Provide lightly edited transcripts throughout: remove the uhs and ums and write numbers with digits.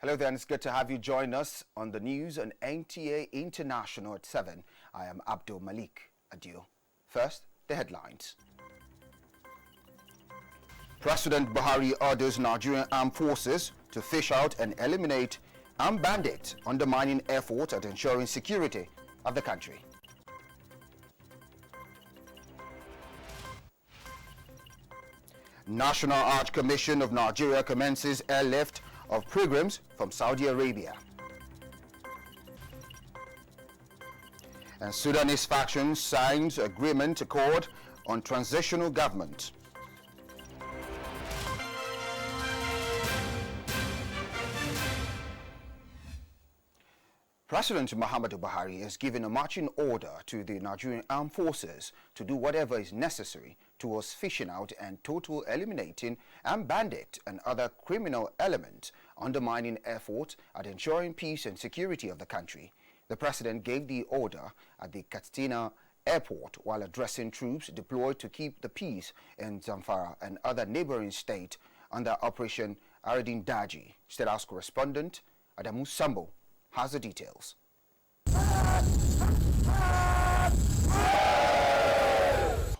Hello there, and it's good to have you join us on the news on NTA International at 7. I am Abdul Malik Adio. First, the headlines. President Buhari orders Nigerian armed forces to fish out and eliminate armed bandits, undermining efforts at ensuring security of the country. National Hajj Commission of Nigeria commences airlift of pilgrims from Saudi Arabia. And Sudanese faction signs agreement accord on transitional government. President Muhammadu Buhari has given a marching order to the Nigerian armed forces to do whatever is necessary towards fishing out and total eliminating armed bandit and other criminal elements, undermining efforts at ensuring peace and security of the country. The president gave the order at the Katsina airport while addressing troops deployed to keep the peace in Zamfara and other neighboring states under Operation Aradin Daji. State House correspondent Adamu Sambo has the details.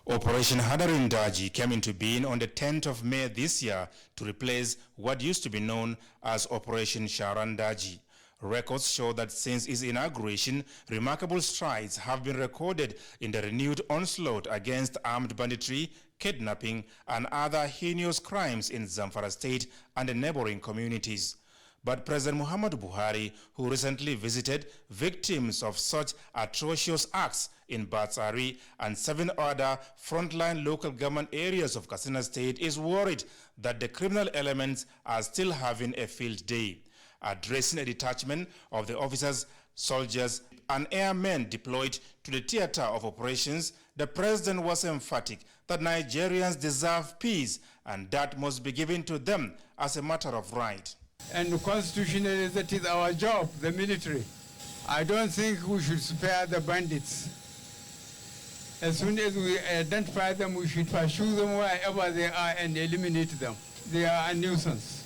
Operation Hadarin Daji came into being on the 10th of May this year to replace what used to be known as Operation Sharan Daji. Records show that since its inauguration, remarkable strides have been recorded in the renewed onslaught against armed banditry, kidnapping, and other heinous crimes in Zamfara state and the neighboring communities. But President Muhammadu Buhari, who recently visited victims of such atrocious acts in Batsari and 7 other frontline local government areas of Katsina State, is worried that the criminal elements are still having a field day. Addressing a detachment of the officers, soldiers, and airmen deployed to the theater of operations, the president was emphatic that Nigerians deserve peace and that must be given to them as a matter of right. And constitutionally, that is our job, the military. I don't think we should spare the bandits. As soon as we identify them, we should pursue them wherever they are and eliminate them. They are a nuisance.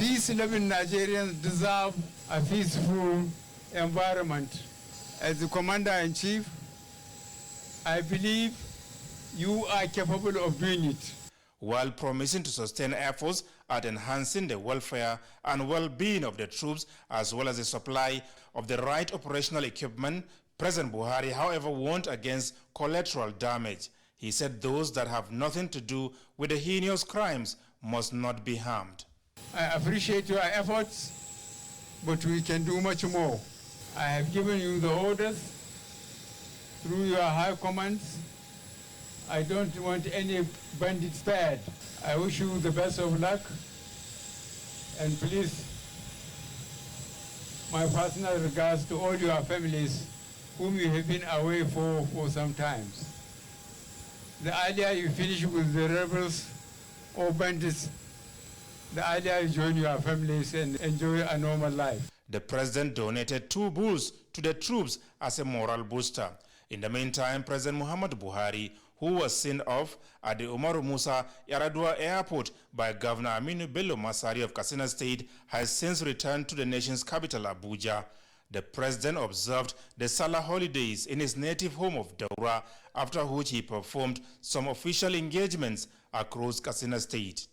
Peace-loving Nigerians deserve a peaceful environment. As the Commander-in-Chief, I believe you are capable of doing it. While promising to sustain efforts at enhancing the welfare and well-being of the troops as well as the supply of the right operational equipment, President Buhari, however, warned against collateral damage. He said those that have nothing to do with the heinous crimes must not be harmed. I appreciate your efforts, but we can do much more. I have given you the orders through your high commands. I don't want any bandits spared. I wish you the best of luck. And please, my personal regards to all your families whom you have been away for some time. The earlier you finish with the rebels or bandits, the earlier you join your families and enjoy a normal life. The president donated 2 bulls to the troops as a moral booster. In the meantime, President Muhammadu Buhari, who was seen off at the Umaru Musa Yaradua Airport by Governor Aminu Bello Masari of Katsina State, has since returned to the nation's capital, Abuja. The president observed the Salah holidays in his native home of Daura, after which he performed some official engagements across Katsina State.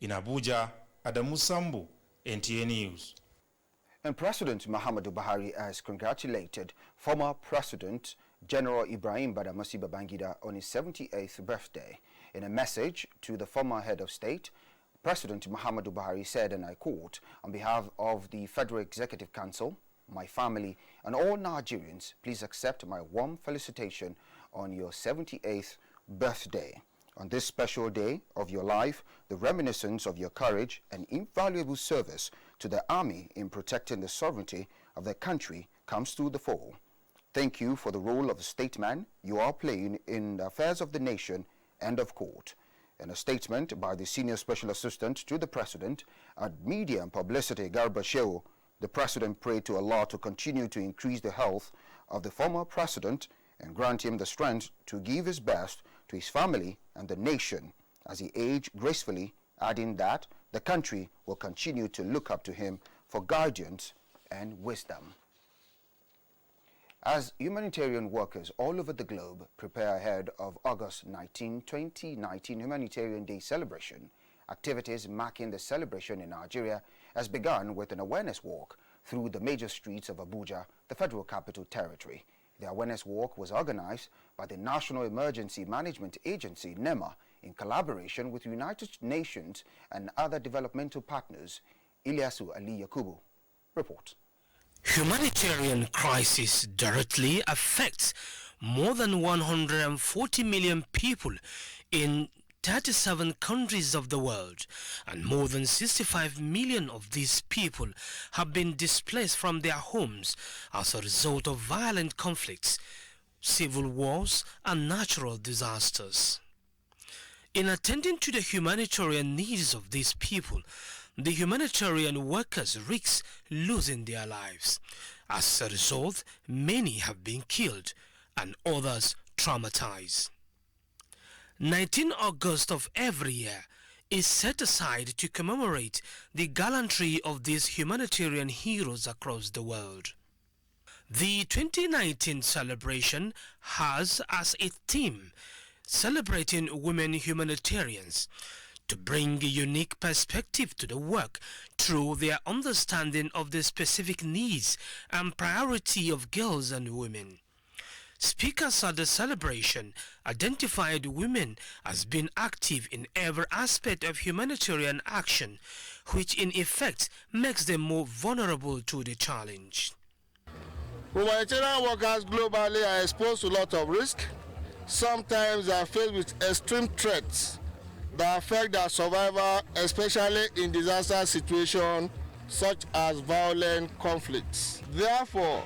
In Abuja, Adamu Sambu, NTA News. And President Muhammadu Buhari has congratulated former President General Ibrahim Badamasi Babangida on his 78th birthday. In a message to the former head of state, President Muhammadu Buhari said, and I quote, "On behalf of the Federal Executive Council, my family, and all Nigerians, please accept my warm felicitation on your 78th birthday. On this special day of your life, the reminiscence of your courage and invaluable service to the army in protecting the sovereignty of the country comes to the fore. Thank you for the role of a statesman you are playing in the affairs of the nation." End of quote. In a statement by the Senior Special Assistant to the President at Media and Publicity, Garba Shehu, the President prayed to Allah to continue to increase the health of the former President and grant him the strength to give his best to his family and the nation as he aged gracefully, adding that the country will continue to look up to him for guidance and wisdom. As humanitarian workers all over the globe prepare ahead of August 19, 2019 Humanitarian Day celebration, activities marking the celebration in Nigeria has begun with an awareness walk through the major streets of Abuja, the Federal Capital Territory. The awareness walk was organized by the National Emergency Management Agency, NEMA, in collaboration with United Nations and other developmental partners. Ilyasu Ali Yakubu reports. Humanitarian crisis directly affects more than 140 million people in 37 countries of the world, and more than 65 million of these people have been displaced from their homes as a result of violent conflicts, civil wars, and natural disasters. In attending to the humanitarian needs of these people, the humanitarian workers risk losing their lives. As a result, many have been killed and others traumatized. 19 August of every year is set aside to commemorate the gallantry of these humanitarian heroes across the world. The 2019 celebration has as its theme celebrating women humanitarians, to bring a unique perspective to the work through their understanding of the specific needs and priority of girls and women. Speakers at the celebration identified women as being active in every aspect of humanitarian action, which in effect makes them more vulnerable to the challenge. Humanitarian workers globally are exposed to a lot of risk. Sometimes they are faced with extreme threats that affect their survival, especially in disaster situations such as violent conflicts. Therefore,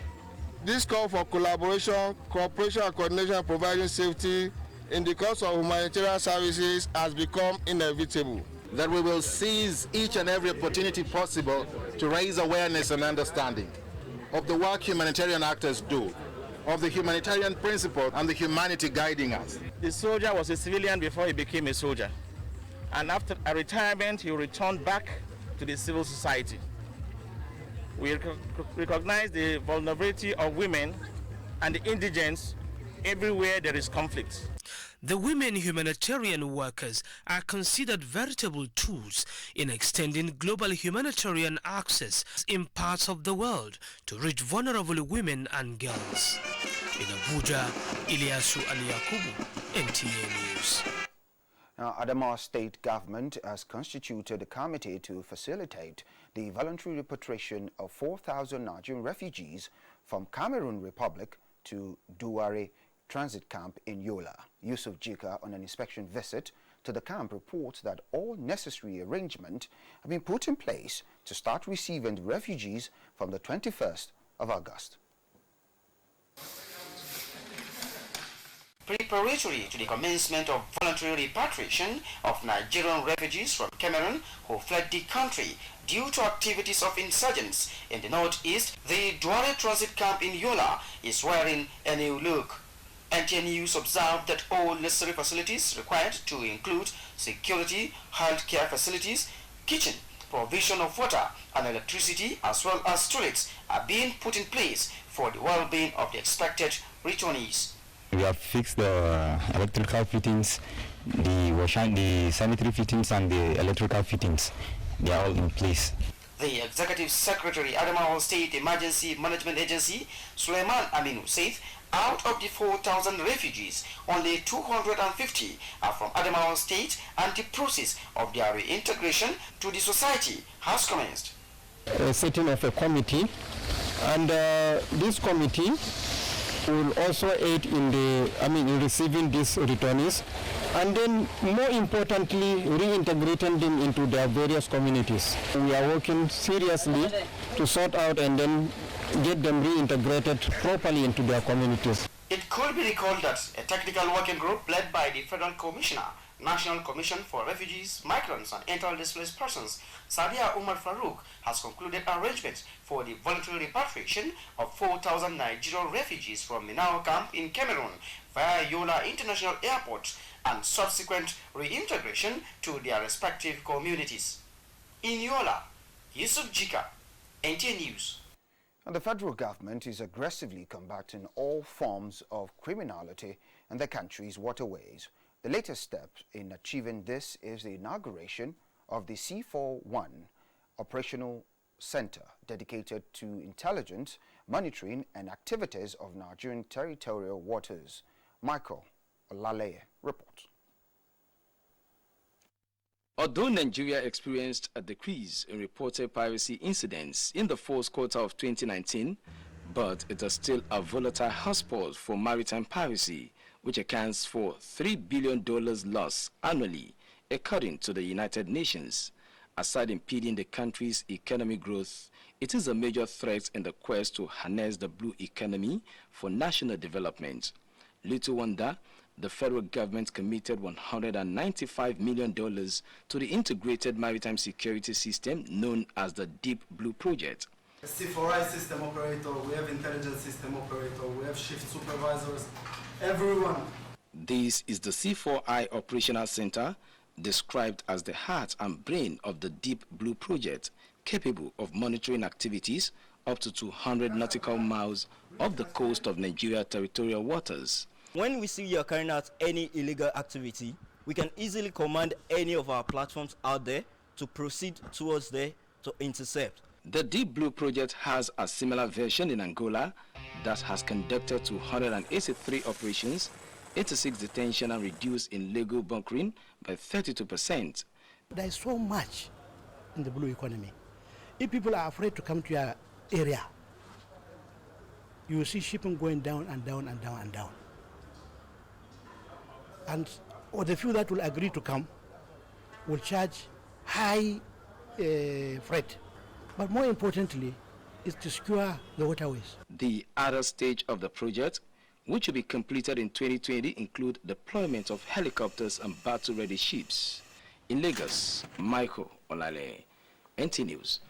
this call for collaboration, cooperation and coordination providing safety in the course of humanitarian services has become inevitable. That we will seize each and every opportunity possible to raise awareness and understanding of the work humanitarian actors do, of the humanitarian principle and the humanity guiding us. The soldier was a civilian before he became a soldier. And after a retirement, he returned back to the civil society. We recognize the vulnerability of women and the indigents everywhere there is conflict. The women humanitarian workers are considered veritable tools in extending global humanitarian access in parts of the world to reach vulnerable women and girls. In Abuja, Ilyasu Ali Yakubu, NTA News. Now, Adamawa State Government has constituted a committee to facilitate the voluntary repatriation of 4,000 Nigerian refugees from Cameroon Republic to Buhari transit camp in Yola. Yusuf Jika, on an inspection visit to the camp, reports that all necessary arrangements have been put in place to start receiving the refugees from the 21st of August. Preparatory to the commencement of voluntary repatriation of Nigerian refugees from Cameroon who fled the country due to activities of insurgents in the northeast, the Buhari transit camp in Yola is wearing a new look. NTA News observed that all necessary facilities required to include security, healthcare facilities, kitchen, provision of water and electricity as well as toilets are being put in place for the well-being of the expected returnees. We have fixed the electrical fittings, the sanitary fittings and the electrical fittings. They are all in place. The Executive Secretary, Adamawa State Emergency Management Agency, Suleiman Aminu, said out of the 4,000 refugees, only 250 are from Adamawa State and the process of their reintegration to the society has commenced. Setting of a committee, and this committee will also aid in receiving these returnees, and then more importantly reintegrating them into their various communities. We are working seriously to sort out and then get them reintegrated properly into their communities. It could be recalled that a technical working group led by the Federal Commissioner, National Commission for Refugees, Migrants and Internally Displaced Persons, Sadia Umar Farouk, has concluded arrangements for the voluntary repatriation of 4,000 Nigerian refugees from Minao camp in Cameroon via Yola International Airport and subsequent reintegration to their respective communities. In Yola, Yusuf Jika, NTA News. And the federal government is aggressively combating all forms of criminality in the country's waterways. The latest step in achieving this is the inauguration of the C41 Operational Center dedicated to intelligence, monitoring and activities of Nigerian territorial waters. Michael Olale reports. Although Nigeria experienced a decrease in reported piracy incidents in the fourth quarter of 2019, but it is still a volatile hotspot for maritime piracy, which accounts for $3 billion loss annually, according to the United Nations. Aside impeding the country's economic growth, it is a major threat in the quest to harness the blue economy for national development. Little wonder, the federal government committed $195 million to the integrated maritime security system known as the Deep Blue Project. C4I system operator, we have intelligence system operator, we have shift supervisors, everyone. This is the C4I Operational Center, described as the heart and brain of the Deep Blue Project, capable of monitoring activities up to 200 nautical miles off the coast of Nigeria territorial waters. When we see you are carrying out any illegal activity, we can easily command any of our platforms out there to proceed towards there to intercept. The Deep Blue Project has a similar version in Angola that has conducted 283 operations, 86 detention and reduced illegal bunkering by 32%. There is so much in the blue economy. If people are afraid to come to your area, you will see shipping going down and down and down and down. And or the few that will agree to come will charge high freight. But more importantly, is to secure the waterways. The other stage of the project, which will be completed in 2020, include deployment of helicopters and battle-ready ships. In Lagos, Michael Olale, NT News.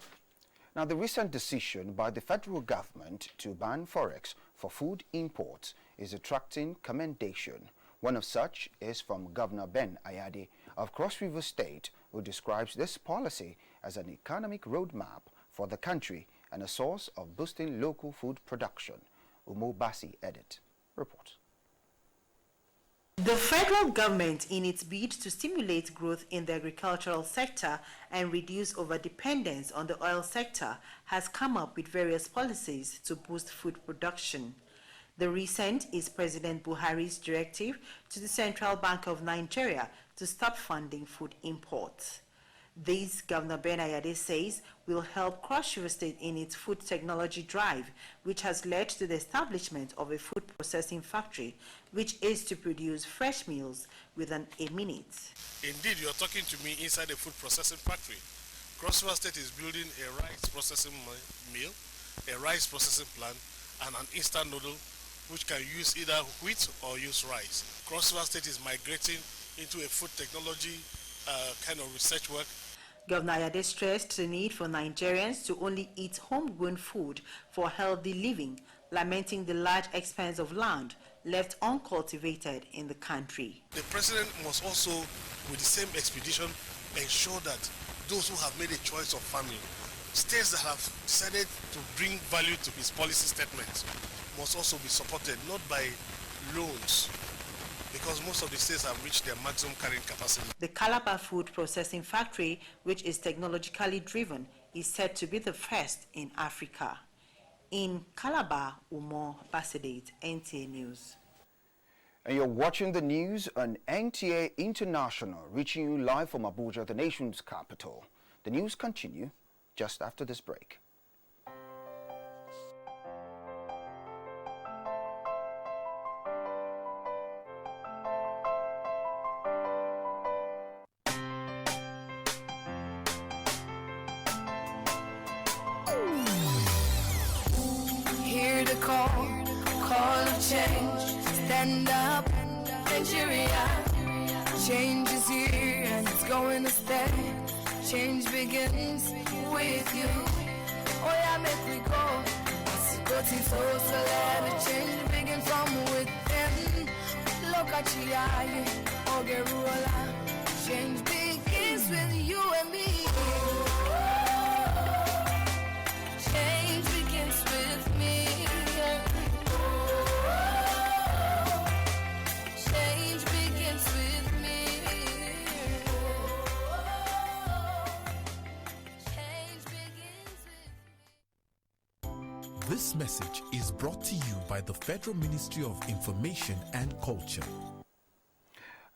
Now, the recent decision by the federal government to ban forex for food imports is attracting commendation. One of such is from Governor Ben Ayade of Cross River State, who describes this policy as an economic roadmap for the country and a source of boosting local food production. Umo Basi edit report. The federal government, in its bid to stimulate growth in the agricultural sector and reduce overdependence on the oil sector, has come up with various policies to boost food production. The recent is President Buhari's directive to the Central Bank of Nigeria to stop funding food imports. This, Governor Ben Ayade says, will help Cross River State in its food technology drive, which has led to the establishment of a food processing factory, which is to produce fresh meals within a minute. Indeed, you are talking to me inside a food processing factory. Cross River State is building a rice processing mill, a rice processing plant, and an instant noodle, which can use either wheat or use rice. Cross River State is migrating into a food technology kind of research work. Governor Ayade stressed the need for Nigerians to only eat homegrown food for healthy living, lamenting the large expanse of land left uncultivated in the country. The president must also, with the same expedition, ensure that those who have made a choice of farming, states that have decided to bring value to his policy statements, must also be supported, not by loans, because most of the states have reached their maximum carrying capacity. The Calabar Food Processing Factory, which is technologically driven, is said to be the first in Africa. In Calabar, Umo Basidate, NTA News. And you're watching the news on NTA International, reaching you live from Abuja, the nation's capital. The news continue just after this break. Hear the call of change. Stand up, Nigeria. Change is here and it's going to stay. Change begins with you. Oh yeah, make we go. Go to so let the change begin from within. Look at you, Ogeruola. Change begins with you and me. This message is brought to you by the Federal Ministry of Information and Culture.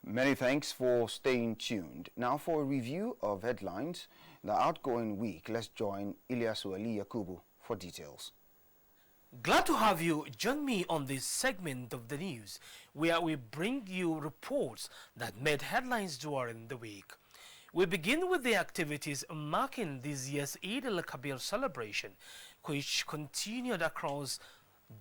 Many thanks for staying tuned. Now for a review of headlines the outgoing week, let's join Ilyasu Ali Yakubu for details. Glad to have you join me on this segment of the news, where we bring you reports that made headlines during the week. We begin with the activities marking this year's Eid al-Kabir celebration, which continued across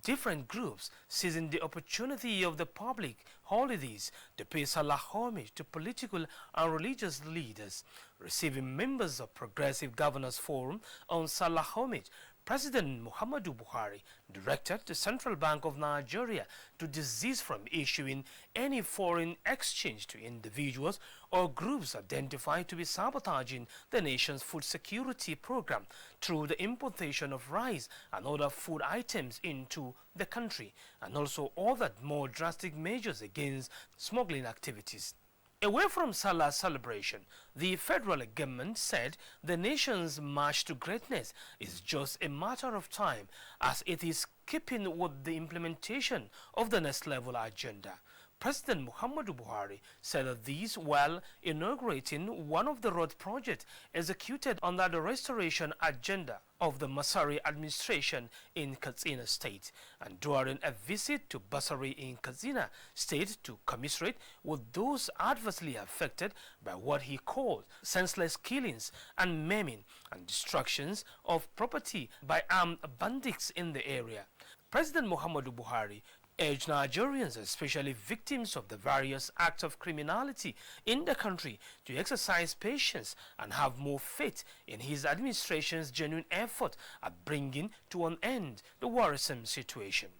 different groups, seizing the opportunity of the public holidays to pay salah homage to political and religious leaders. Receiving members of Progressive Governors Forum on salah homage, President Muhammadu Buhari directed the Central Bank of Nigeria to desist from issuing any foreign exchange to individuals or groups identified to be sabotaging the nation's food security program through the importation of rice and other food items into the country, and also ordered more drastic measures against smuggling activities. Away from Salah celebration, the federal government said the nation's march to greatness is just a matter of time, as it is keeping with the implementation of the next level agenda. President Muhammadu Buhari said that this while inaugurating one of the road projects executed under the restoration agenda of the Masari administration in Katsina State, and during a visit to Basari in Katsina State to commiserate with those adversely affected by what he called senseless killings and maiming and destructions of property by armed bandits in the area. President Muhammadu Buhari urged Nigerians, especially victims of the various acts of criminality in the country, to exercise patience and have more faith in his administration's genuine effort at bringing to an end the worrisome situation.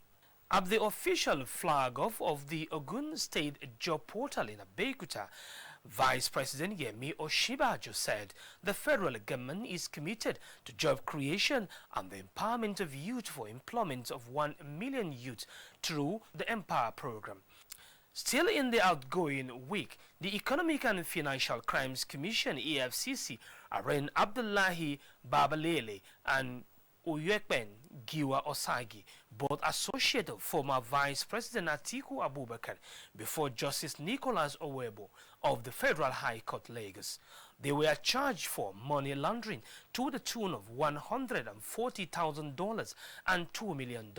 At the official flag-off of the Ogun State Job Portal in Abuja, Vice President Yemi Oshibajo said the federal government is committed to job creation and the empowerment of youth for employment of 1 million youth through the Empower program. Still in the outgoing week, the Economic and Financial Crimes Commission EFCC arraigned Abdullahi Babalele and Uyekben Giwa Osagi, both associated of former Vice President Atiku Abubakar, before Justice Nicholas Owebo of the Federal High Court, Lagos. They were charged for money laundering to the tune of $140,000 and $2 million.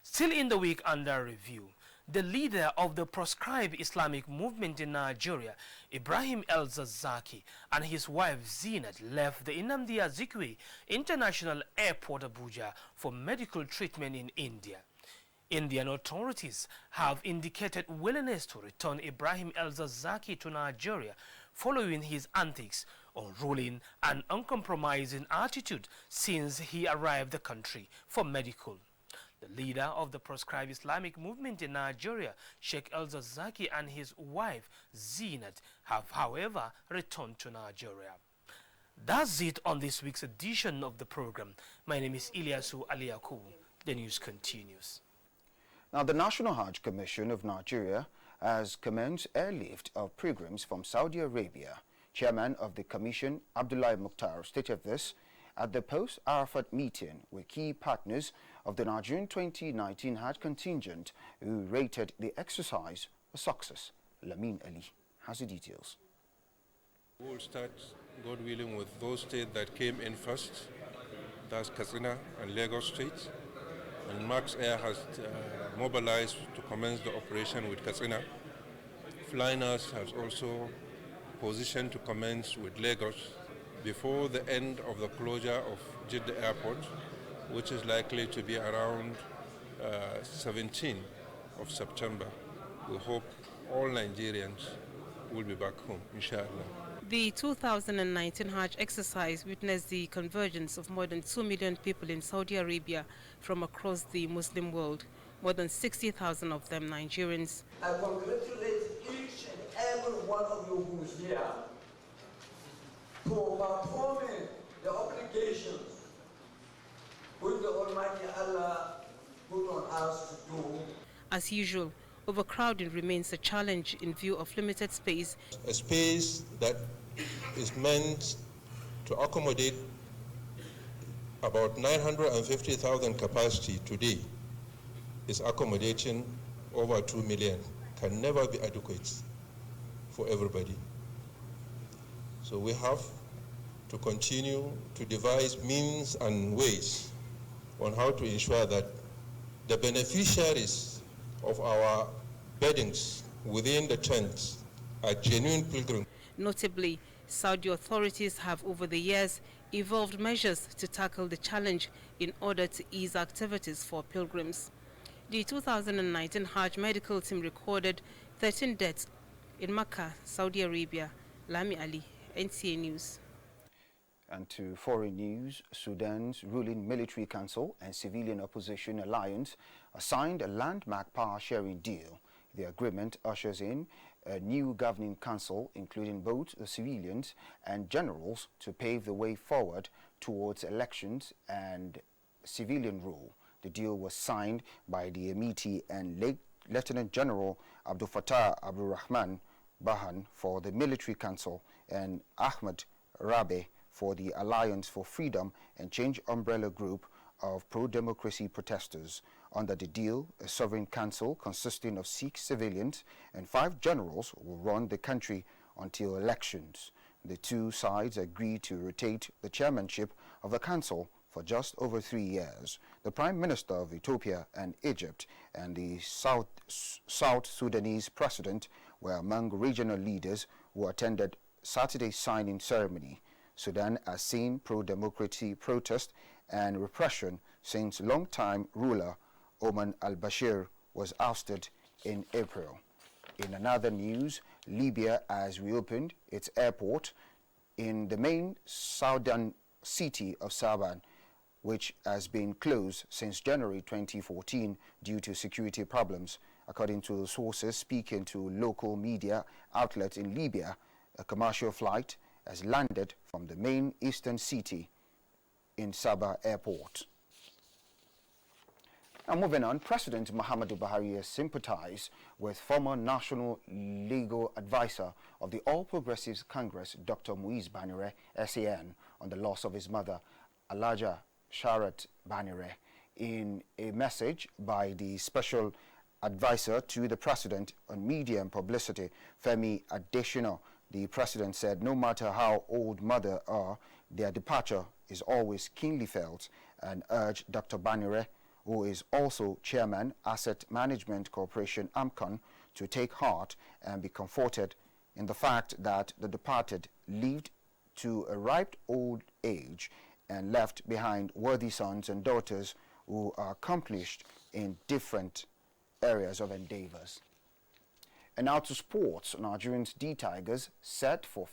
Still in the week under review, the leader of the proscribed Islamic movement in Nigeria, Ibrahim El-Zazzaki, and his wife Zinat left the Nnamdi Azikiwe International Airport, Abuja, for medical treatment in India. Indian authorities have indicated willingness to return Ibrahim El-Zazzaki to Nigeria following his antics, unruling and uncompromising attitude since he arrived the country for medical. The leader of the proscribed Islamic movement in Nigeria, Sheikh El-Zazzaki, and his wife Zinat have, however, returned to Nigeria. That's it on this week's edition of the program. My name is Ilyasu Ali Yakubu. The news continues. Now, the National Hajj Commission of Nigeria has commenced airlift of pilgrims from Saudi Arabia. Chairman of the commission, Abdullahi Mukhtar, stated this at the post-Arafat meeting with key partners of the Nigerian 2019 Hajj contingent, who rated the exercise a success. Lamin Ali has the details. We'll start, God willing, with those states that came in first. That's Katsina and Lagos State. And Max Air has mobilized to commence the operation with Katsina. Flynas has also positioned to commence with Lagos before the end of the closure of Jeddah Airport, which is likely to be around 17th of September. We hope all Nigerians will be back home, inshallah. The 2019 Hajj exercise witnessed the convergence of more than 2 million people in Saudi Arabia from across the Muslim world, more than 60,000 of them Nigerians. I congratulate each and every one of you who is here for performing the obligations which the Almighty Allah put on us to do. As usual, overcrowding remains a challenge in view of limited space. A space that is meant to accommodate about 950,000 capacity today is accommodating over 2 million, can never be adequate for everybody. So we have to continue to devise means and ways on how to ensure that the beneficiaries of our beddings within the tents are genuine pilgrims. Notably, Saudi authorities have over the years evolved measures to tackle the challenge in order to ease activities for pilgrims. The 2019 Hajj medical team recorded 13 deaths in Makkah, Saudi Arabia. Lami Ali, NTA News. And to foreign news, Sudan's ruling military council and civilian opposition alliance signed a landmark power-sharing deal. The agreement ushers in a new governing council, including both the civilians and generals, to pave the way forward towards elections and civilian rule. The deal was signed by the Emiti and Lieutenant General Abdul Fattah Abdul Rahman Bahan for the military council and Ahmed Rabe for the Alliance for Freedom and Change umbrella group of pro-democracy protesters. Under the deal, a sovereign council consisting of 6 civilians and 5 generals will run the country until elections. The two sides agreed to rotate the chairmanship of the council for just over 3 years. The Prime Minister of Ethiopia and Egypt and the South Sudanese president were among regional leaders who attended Saturday's signing ceremony. Sudan has seen pro-democracy protest and repression since longtime ruler Omar al-Bashir was ousted in April. In another news, Libya has reopened its airport in the main southern city of Saban, which has been closed since January 2014 due to security problems. According to sources speaking to local media outlets in Libya, a commercial flight has landed from the main eastern city in Sabah Airport. Now moving on, President Muhammadu Buhari has sympathized with former National Legal Advisor of the All Progressives Congress, Dr. Muiz Banire, SAN, on the loss of his mother, Alaja Sharat Banire. In a message by the Special Advisor to the President on Media and Publicity, Femi Adesina, the President said no matter how old mothers are, their departure is always keenly felt, and urged Dr. Banire, who is also Chairman, Asset Management Corporation, AMCON, to take heart and be comforted in the fact that the departed lived to a ripe old age and left behind worthy sons and daughters who are accomplished in different areas of endeavors. And now to sports. Nigerians D Tigers set for